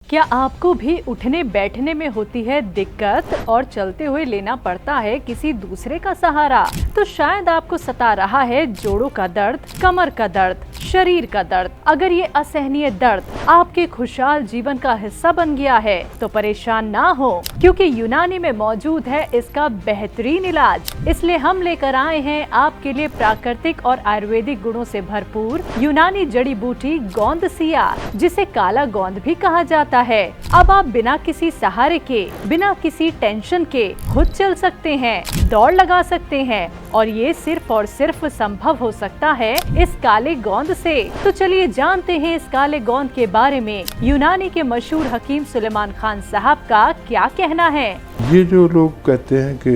क्या आपको भी उठने बैठने में होती है दिक्कत और चलते हुए लेना पड़ता है किसी दूसरे का सहारा? तो शायद आपको सता रहा है जोड़ों का दर्द, कमर का दर्द, शरीर का दर्द। अगर ये असहनीय दर्द आपके खुशहाल जीवन का हिस्सा बन गया है तो परेशान ना हो, क्योंकि यूनानी में मौजूद है इसका बेहतरीन इलाज। इसलिए हम लेकर आए हैं आपके लिए प्राकृतिक और आयुर्वेदिक गुणों से भरपूर यूनानी जड़ी बूटी गोंदसिया, जिसे काला गोंद भी कहा जाता है। अब आप बिना किसी सहारे के, बिना किसी टेंशन के खुद चल सकते हैं, दौड़ लगा सकते हैं, और ये सिर्फ और सिर्फ संभव हो सकता है इस काले गोंद से। तो चलिए जानते हैं इस काले गोंद के बारे में यूनानी के मशहूर हकीम सुलेमान खान साहब का क्या कहना है। ये जो लोग कहते हैं कि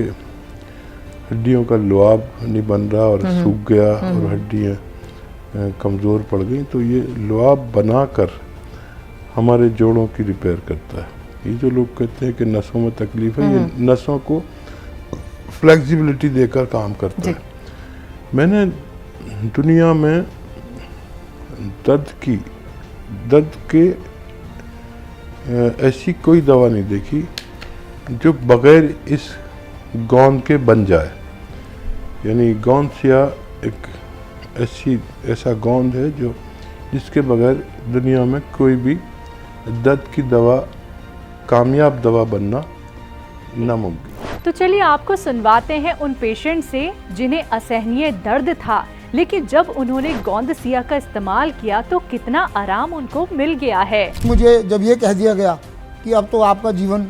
हड्डियों का लुआब नहीं बन रहा और सूख गया और हड्डियां कमज़ोर पड़ गई, तो ये लुआब बनाकर हमारे जोड़ों की रिपेयर करता है। ये जो लोग कहते हैं कि नसों में तकलीफ है, ये नसों को फ्लेक्सिबिलिटी देकर काम करता है। मैंने दुनिया में दर्द के ऐसी कोई दवा नहीं देखी जो बगैर इस गोंद के बन जाए। यानी गोंदसिया एक ऐसा गोंद है जो जिसके बगैर दुनिया में कोई भी दर्द की दवा, कामयाब दवा बनना नामुमकिन। तो चलिए आपको सुनवाते हैं उन पेशेंट से जिन्हें असहनीय दर्द था, लेकिन जब उन्होंने गोंदसिया का इस्तेमाल किया तो कितना आराम उनको मिल गया है। मुझे जब ये कह दिया गया कि अब तो आपका जीवन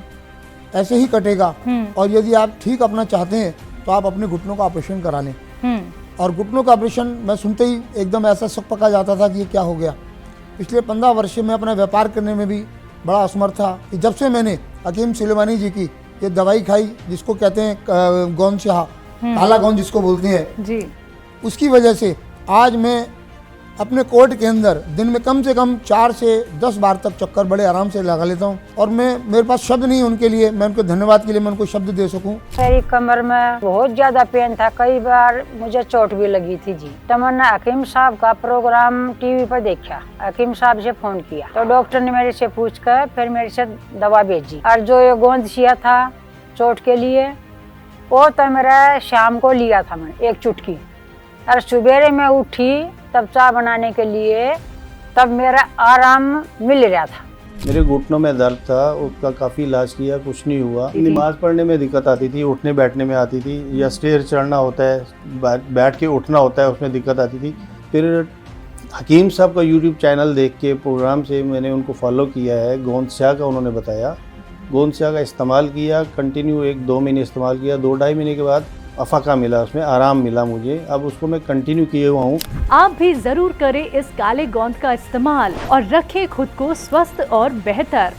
ऐसे ही कटेगा और यदि आप ठीक अपना चाहते हैं तो आप अपने घुटनों का ऑपरेशन करा लें। और घुटनों का ऑपरेशन मैं सुनते ही एकदम ऐसा शक पका जाता था कि ये क्या हो गया। पिछले 15 वर्ष में अपना व्यापार करने में भी बड़ा असमर्थ था कि जब से मैंने हकीम सुलेमानी जी की ये दवाई खाई, जिसको कहते हैं गोंदसिया, काला गोंद जिसको बोलते हैं जी, उसकी वजह से आज मैं अपने कोर्ट के अंदर दिन में कम से कम 4 से 10 बार तक चक्कर बड़े आराम से लगा लेता हूँ। और मेरे पास शब्द नहीं उनके लिए, मैं उनको धन्यवाद के लिए मैं उनको शब्द दे सकूँ। मेरी कमर में बहुत ज्यादा पेन था, कई बार मुझे चोट भी लगी थी जी। तो मैंने हकीम साहब का प्रोग्राम टीवी पर देखा, हकीम साहब से फोन किया तो डॉक्टर ने मेरे से पूछ कर फिर मेरे से दवा भेजी। और जो ये गोंदसिया था चोट के लिए, वो तो मेरा शाम को लिया था मैंने एक चुटकी, और सुबेरे में उठी तब चाय बनाने के लिए, तब मेरा आराम मिल रहा था। मेरे घुटनों में दर्द था, उसका काफ़ी इलाज किया, कुछ नहीं हुआ। नमाज पढ़ने में दिक्कत आती थी, उठने बैठने में आती थी, या स्टेयर चढ़ना होता है, बैठ के उठना होता है, उसमें दिक्कत आती थी। फिर हकीम साहब का यूट्यूब चैनल देख के प्रोग्राम से मैंने उनको फॉलो किया है। गोंदसिया का उन्होंने बताया, गोंदसिया का इस्तेमाल किया, कंटिन्यू 1-2 महीने इस्तेमाल किया। 2-2.5 महीने के बाद अफाका मिला, उसमें आराम मिला मुझे। अब उसको मैं कंटिन्यू किए हुआ हूँ। आप भी जरूर करें इस काले गोंद का इस्तेमाल और रखें खुद को स्वस्थ और बेहतर।